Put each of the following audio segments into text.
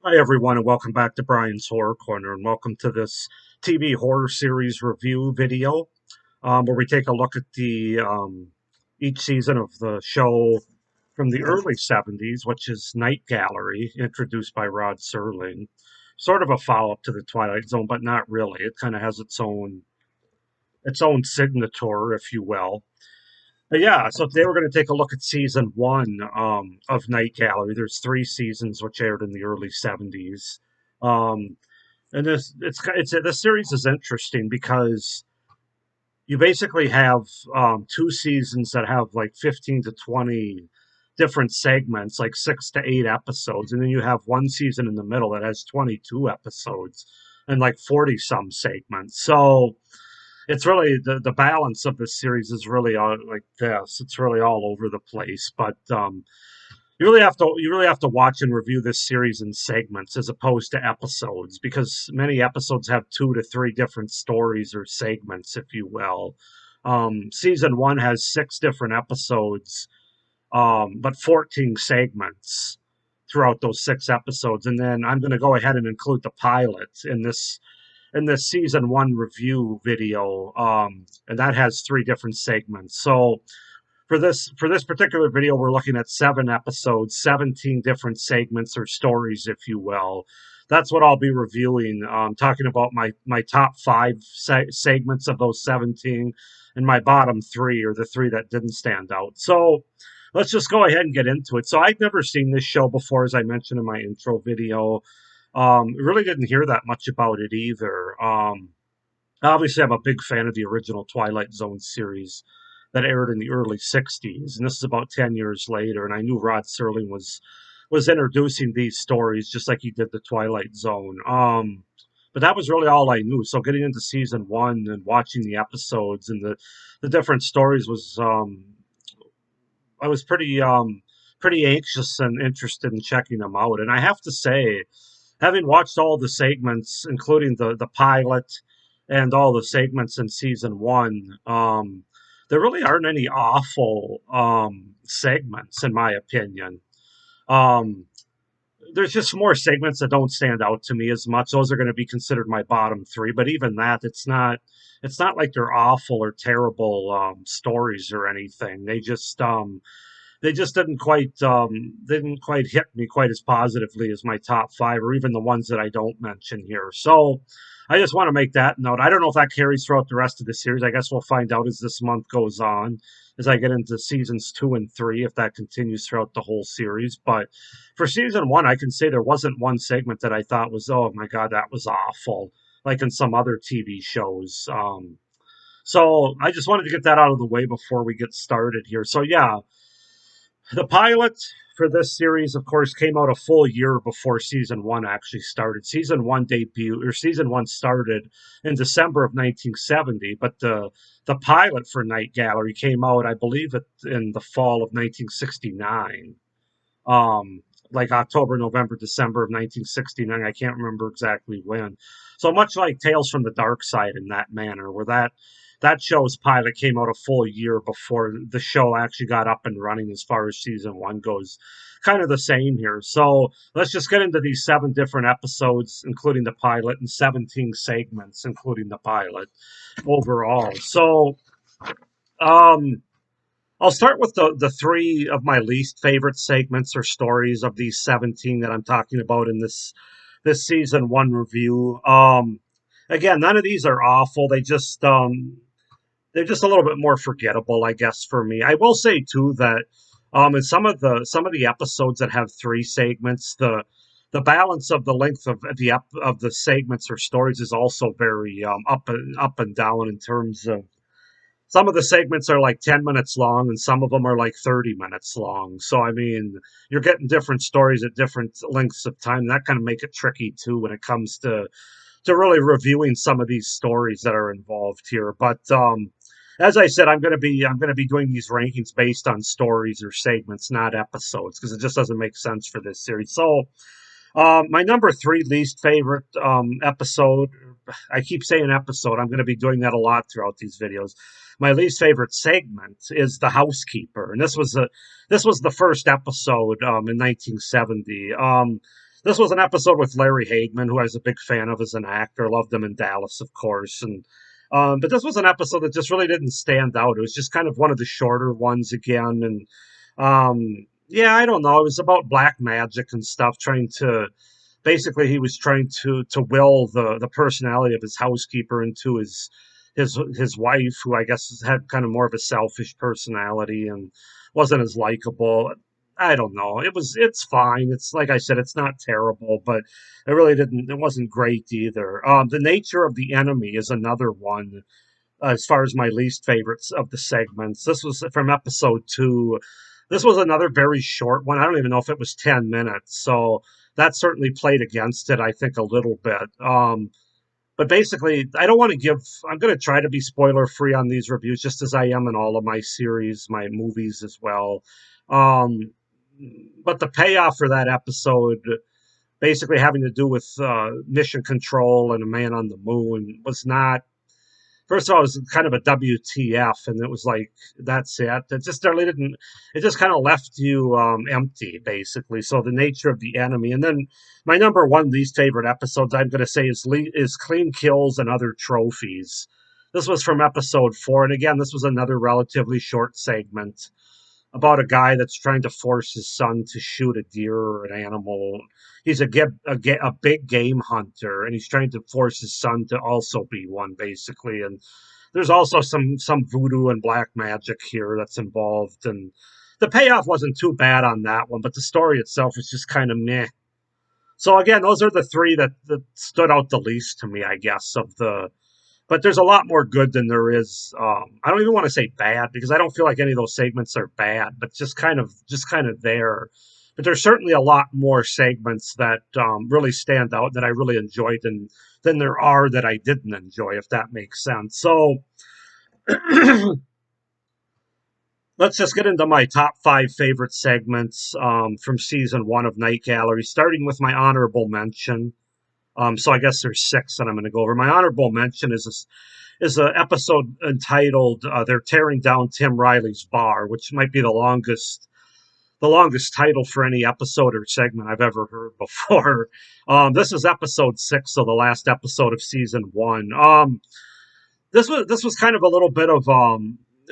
Hi, everyone, and welcome back to Brian's Horror Corner, and welcome to this TV horror series review video, where we take a look at the each season of the show from the early '70s, which is Night Gallery, introduced by Rod Serling. Sort of a follow-up to the Twilight Zone, but not really. It kind of has its own signature, if you will. But yeah, so today we're going to take a look at season one of Night Gallery. There's three seasons which aired in the early '70s. Um, and this series is interesting because you basically have two seasons that have like 15 to 20 different segments, like 6 to 8 episodes, and then you have one season in the middle that has 22 episodes and like 40 some segments. So it's really the balance of the series is really like this. It's really all over the place, but you really have to watch and review this series in segments as opposed to episodes, because many episodes have 2 to 3 different stories or segments, if you will. Season one has 6 different episodes, but 14 segments throughout those 6 episodes. And then I'm going to go ahead and include the pilot in this season one review video, and that has 3 different segments. So for this particular video, we're looking at 7 episodes, 17 different segments or stories, if you will. That's what I'll be reviewing. Talking about my top five segments of those 17, and my bottom three, or the three that didn't stand out. So let's just go ahead and get into it. So I'd never seen this show before, as I mentioned in my intro video. Really didn't hear that much about it either. Obviously, I'm a big fan of the original Twilight Zone series that aired in the early '60s, and this is about 10 years later. And I knew Rod Serling was introducing these stories just like he did the Twilight Zone. But that was really all I knew. So getting into season one and watching the episodes and the different stories was I was pretty anxious and interested in checking them out. And I have to say, having watched all the segments, including the pilot and all the segments in season one, there really aren't any awful segments, in my opinion. Um, there's just more segments that don't stand out to me as much. Those are going to be considered my bottom three, but even that, it's not like they're awful or terrible stories or anything. They just didn't quite hit me quite as positively as my top five, or even the ones that I don't mention here. So I just want to make that note. I don't know if that carries throughout the rest of the series. I guess we'll find out as this month goes on, as I get into seasons two and three, if that continues throughout the whole series. But for season one, I can say there wasn't one segment that I thought was, oh my God, that was awful, like in some other TV shows. So I just wanted to get that out of the way before we get started here. So yeah, the pilot for this series, of course, came out a full year before season one actually started. Season one started in December of 1970, but the pilot for Night Gallery came out, I believe, in the fall of 1969. Like October, November, December of 1969. I can't remember exactly when. So much like Tales from the Dark Side in that manner, where that show's pilot came out a full year before the show actually got up and running as far as season one goes. Kind of the same here. So let's just get into these 7 different episodes, including the pilot, and 17 segments, including the pilot overall. So, um, I'll start with the three of my least favorite segments or stories of these 17 that I'm talking about in this season one review. Again, none of these are awful. They're just a little bit more forgettable, I guess, for me. I will say too that in some of the episodes that have 3 segments, the balance of the length of the segments or stories is also very up and down in terms of, some of the segments are like 10 minutes long and some of them are like 30 minutes long. So, I mean, you're getting different stories at different lengths of time. That kind of make it tricky too when it comes to really reviewing some of these stories that are involved here. But as I said, I'm going to be doing these rankings based on stories or segments, not episodes, because it just doesn't make sense for this series. So, my number three least favorite episode. I keep saying episode. I'm going to be doing that a lot throughout these videos. My least favorite segment is the housekeeper, and this was the first episode in 1970. This was an episode with Larry Hagman, who I was a big fan of as an actor. Loved him in Dallas, of course, and but this was an episode that just really didn't stand out. It was just kind of one of the shorter ones again, and yeah, I don't know. It was about black magic and stuff, trying to basically he was trying to will the personality of his housekeeper into his wife, who I guess had kind of more of a selfish personality and wasn't as likable. I don't know. It's fine. It's like I said, it's not terrible, but it wasn't great either. The nature of the enemy is another one. As far as my least favorites of the segments, this was from episode 2. This was another very short one. I don't even know if it was 10 minutes, so that certainly played against it. I think a little bit. But basically, I don't want to give. I'm going to try to be spoiler free on these reviews, just as I am in all of my series, my movies as well. Um, but the payoff for that episode, basically having to do with mission control and a man on the moon, was not. First of all, it was kind of a WTF, and it was like that's it. It just really didn't. It just kind of left you empty, basically. So the nature of the enemy, and then my number one least favorite episodes, I'm going to say, is Clean Kills and Other Trophies. This was from episode 4, and again, this was another relatively short segment about a guy that's trying to force his son to shoot a deer or an animal. He's a big game hunter, and he's trying to force his son to also be one, basically. And there's also some voodoo and black magic here that's involved, and the payoff wasn't too bad on that one, but the story itself is just kind of meh. So again, those are the three that stood out the least to me, I guess, of the but there's a lot more good than there is. I don't even want to say bad because I don't feel like any of those segments are bad, but just kind of there. But there's certainly a lot more segments that really stand out that I really enjoyed than there are that I didn't enjoy, if that makes sense. So let's just get into my top 5 favorite segments from season 1 of Night Gallery, starting with my honorable mention. So I guess there's 6 that I'm going to go over. My honorable mention is an episode entitled "They're Tearing Down Tim Riley's Bar," which might be the longest title for any episode or segment I've ever heard before. This is episode 6, so the last episode of season 1. This was kind of a little bit of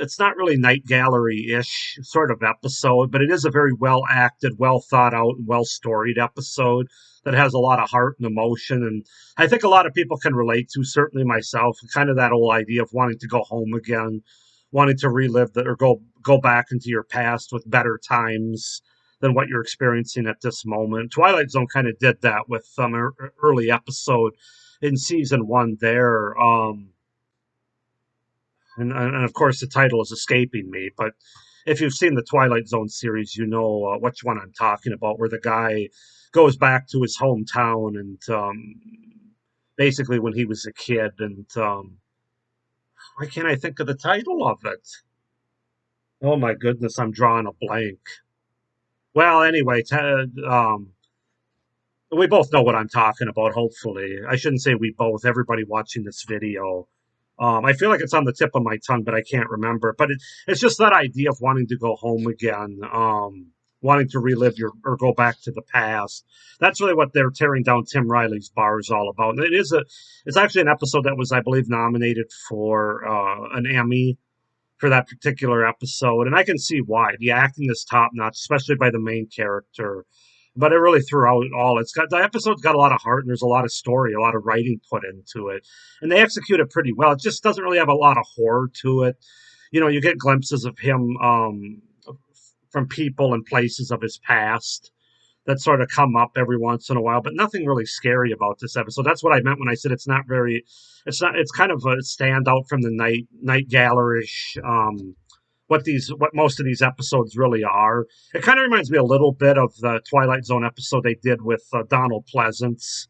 it's not really Night Gallery ish sort of episode, but it is a very well acted, well thought out, and well storied episode that has a lot of heart and emotion, and I think a lot of people can relate to. Certainly myself, kind of that old idea of wanting to go home again, wanting to relive that or go back into your past with better times than what you're experiencing at this moment. Twilight Zone kind of did that with some early episode in season 1 there. And of course the title is escaping me, but if you've seen the Twilight Zone series, you know which one I'm talking about, where the guy goes back to his hometown and basically when he was a kid, and why can't I think of the title of it? Oh my goodness, I'm drawing a blank. Well, anyway, we both know what I'm talking about, hopefully. I shouldn't say we both, everybody watching this video. I feel like it's on the tip of my tongue, but I can't remember. But it's just that idea of wanting to go home again, wanting to relive or go back to the past. That's really what they're tearing down Tim Riley's bar is all about. And it's actually an episode that was, I believe, nominated for an Emmy for that particular episode, and I can see why. The acting is top notch, especially by the main character. But it really threw out all. The episode's got a lot of heart, and there's a lot of story, a lot of writing put into it, and they execute it pretty well. It just doesn't really have a lot of horror to it. You get glimpses of him from people and places of his past that sort of come up every once in a while, but nothing really scary about this episode. That's what I meant when I said it's not very. It's not. It's kind of a standout from the night gallerish. What most of these episodes really are. It kind of reminds me a little bit of the Twilight Zone episode they did with Donald Pleasance.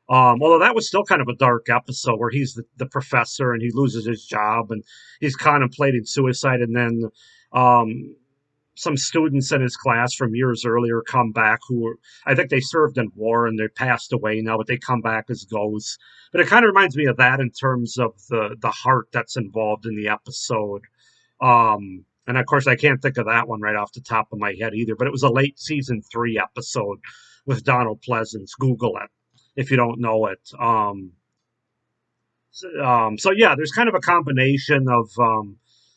Although that was still kind of a dark episode where he's the professor and he loses his job and he's contemplating suicide, and then um, some students in his class from years earlier come back who were, I think they served in war and they passed away now, but they come back as ghosts. But it kind of reminds me of that in terms of the heart that's involved in the episode. And of course, I can't think of that one right off the top of my head either. But it was a late season 3 episode with Donald Pleasance. Google it if you don't know it. So yeah, there's kind of a combination of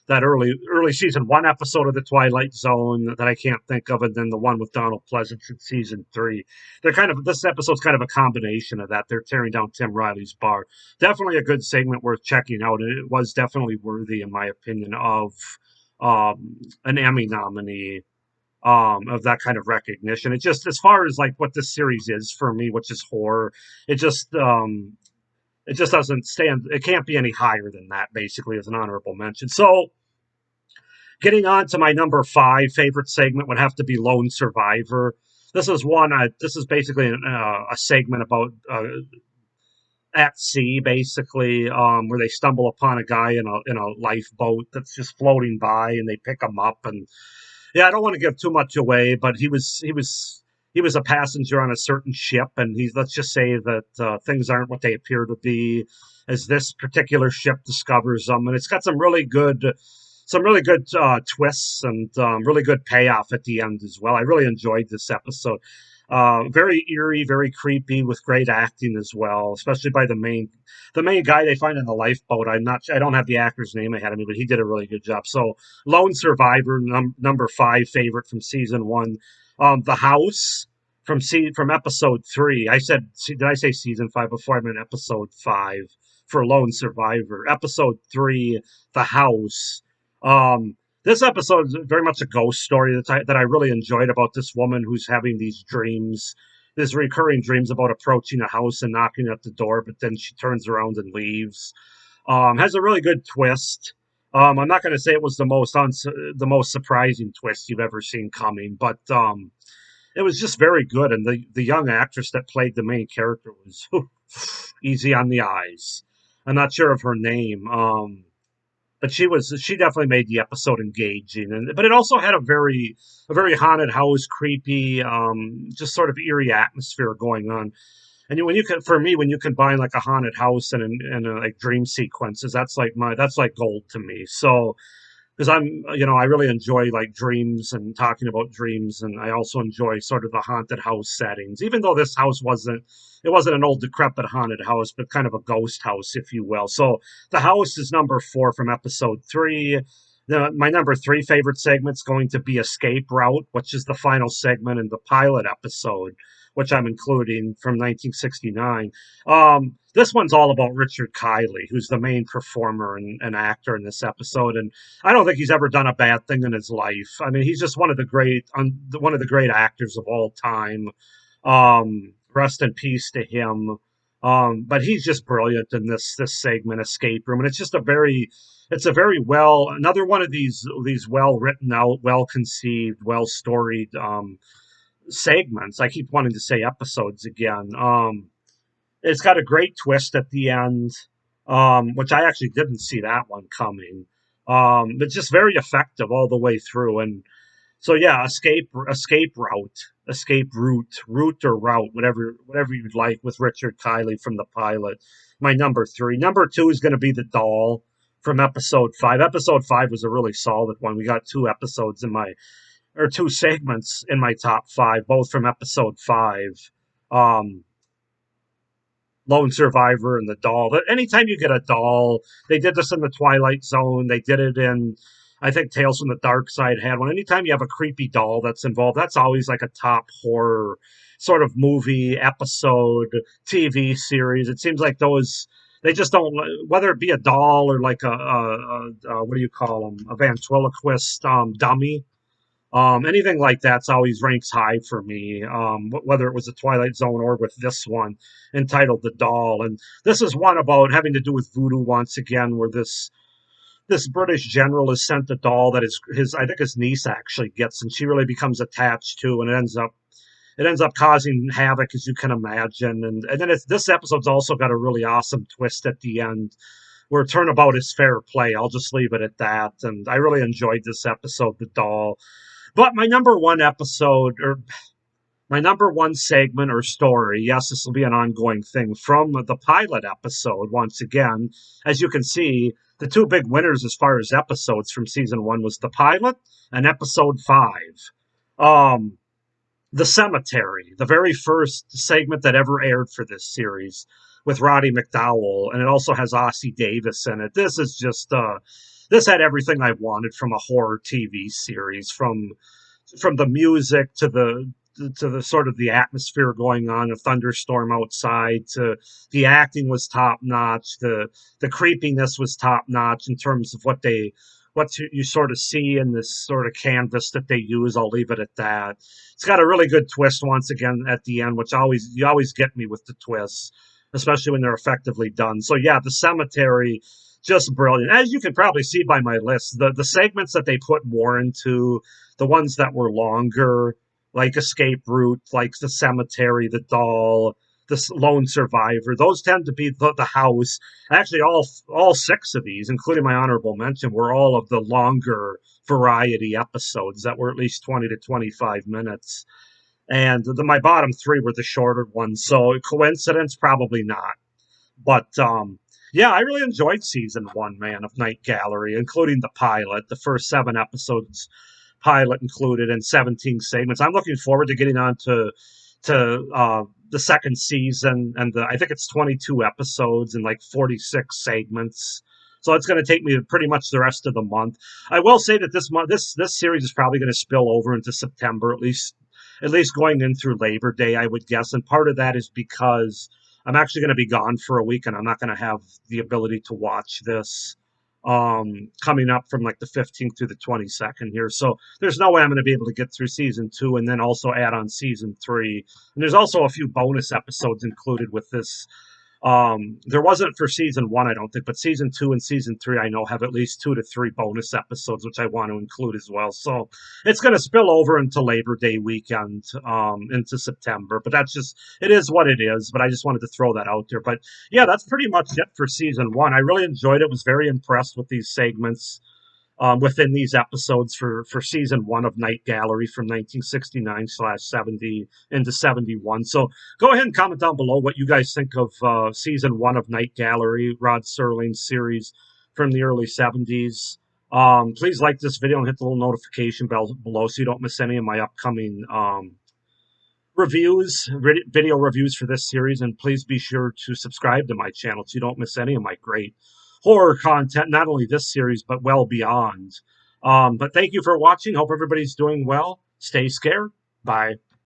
that early season one episode of the Twilight Zone that I can't think of, and then the one with Donald Pleasance in season three. They're kind of this episode's kind of a combination of that. They're tearing down Tim Riley's bar. Definitely a good segment worth checking out, and it was definitely worthy, in my opinion, of an Emmy nominee. Of that kind of recognition. It just, as far as like what this series is for me, which is horror, it just it just doesn't stand. It can't be any higher than that. Basically, as an honorable mention. So, getting on to my number five favorite segment would have to be Lone Survivor. This is one. This is basically a segment about at sea, basically, where they stumble upon a guy in a lifeboat that's just floating by, and they pick him up. And yeah, I don't want to give too much away, but he was a passenger on a certain ship, and he's, let's just say that things aren't what they appear to be, as this particular ship discovers them, and it's got some really good twists and really good payoff at the end as well. I really enjoyed this episode. Very eerie, very creepy, with great acting as well, especially by the main guy they find in the lifeboat. I don't have the actor's name ahead of me, but he did a really good job. So, Lone Survivor, number five favorite from season one. The House from episode three. Did I say season five before? I meant episode five for Lone Survivor. Episode three, The House. This episode is very much a ghost story that I really enjoyed, about this woman who's having these dreams, these recurring dreams about approaching a house and knocking at the door, but then she turns around and leaves. Has a really good twist. I'm not going to say it was the most surprising twist you've ever seen coming, but it was just very good. And the young actress that played the main character was easy on the eyes. I'm not sure of her name. But she definitely made the episode engaging, and but it also had a very haunted house, creepy, just sort of eerie atmosphere going on. And when you can, for me, when you combine like a haunted house and like dream sequences, that's like gold to me. So, because I really enjoy like dreams and talking about dreams, and I also enjoy sort of the haunted house settings. Even though this house wasn't an old decrepit haunted house, but kind of a ghost house, if you will. So, The House is number four from episode three. My number three favorite segment's going to be Escape Route, which is the final segment in the pilot episode, which I'm including, from 1969. This one's all about Richard Kiley, who's the main performer and actor in this episode, and I don't think he's ever done a bad thing in his life. I mean, he's just one of the great actors of all time. Rest in peace to him. But he's just brilliant in this segment, Escape Room, and it's a very well, another one of these well written out, well conceived, well storied segments. I keep wanting to say episodes again. It's got a great twist at the end, which I actually didn't see that one coming. But just very effective all the way through. And so yeah, escape route or route, whatever you'd like, with Richard Kiley from the pilot. My number three. Number two is going to be The Doll from episode five. Episode five was a really solid one. We got two segments in my top five, both from episode five. Um, Lone Survivor and The Doll. Anytime you get a doll, they did this in the Twilight Zone. They did it in, I think, Tales from the Dark Side had one. Anytime you have a creepy doll that's involved, that's always like a top horror sort of movie, episode, TV series. It seems like those, they just don't, whether it be a doll or like what do you call them, a ventriloquist dummy. Anything like that's always ranks high for me. Whether it was the Twilight Zone or with this one entitled The Doll, and this is one about having to do with voodoo once again, where this British general is sent a doll that his I think his niece actually gets, and she really becomes attached to, and it ends up causing havoc, as you can imagine. And then this episode's also got a really awesome twist at the end, where turnabout is fair play. I'll just leave it at that. And I really enjoyed this episode, The Doll. But my number one segment or story, yes, this will be an ongoing thing, from the pilot episode, once again. As you can see, the two big winners as far as episodes from season one was the pilot and episode five. Um, The Cemetery, the very first segment that ever aired for this series with Roddy McDowall, and it also has Ossie Davis in it. This is just this had everything I wanted from a horror TV series, from the music to the sort of the atmosphere going on, a thunderstorm outside, to the acting was top notch, the creepiness was top notch in terms of what you sort of see in this sort of canvas that they use. I'll leave it at that. It's got a really good twist once again at the end, which always you always get me with the twists, especially when they're effectively done. So yeah, the cemetery, just brilliant. As you can probably see by my list, the segments that they put more into, the ones that were longer, like Escape Route, like the cemetery, the doll, the lone survivor. Those tend to be the house. Actually, all six of these, including my honorable mention, were all of the longer variety episodes that were at least 20 to 25 minutes. And my bottom three were the shorter ones. So coincidence, probably not. But yeah, I really enjoyed season one, man, of Night Gallery, including the pilot, the first 7 episodes pilot included, and 17 segments. I'm looking forward to getting on to the second season, and I think it's 22 episodes and like 46 segments. So it's going to take me pretty much the rest of the month. I will say that this month, this series is probably going to spill over into September, at least going in through Labor Day, I would guess. And part of that is because I'm actually going to be gone for a week, and I'm not going to have the ability to watch this coming up from like the 15th through the 22nd here. So there's no way I'm going to be able to get through season two and then also add on season three. And there's also a few bonus episodes included with this. There wasn't for season one, I don't think, but season two and season three, I know, have at least 2 to 3 bonus episodes, which I want to include as well. So it's going to spill over into Labor Day weekend, into September. But it is what it is. But I just wanted to throw that out there. But yeah, that's pretty much it for season one. I really enjoyed it. Was very impressed with these segments within these episodes for season one of Night Gallery from 1969/70 into 71. So go ahead and comment down below what you guys think of season one of Night Gallery, Rod Serling's series from the early 70s. Please like this video and hit the little notification bell below so you don't miss any of my upcoming video reviews for this series, and please be sure to subscribe to my channel so you don't miss any of my great horror content, not only this series, but well beyond. But thank you for watching. Hope everybody's doing well. Stay scared. Bye.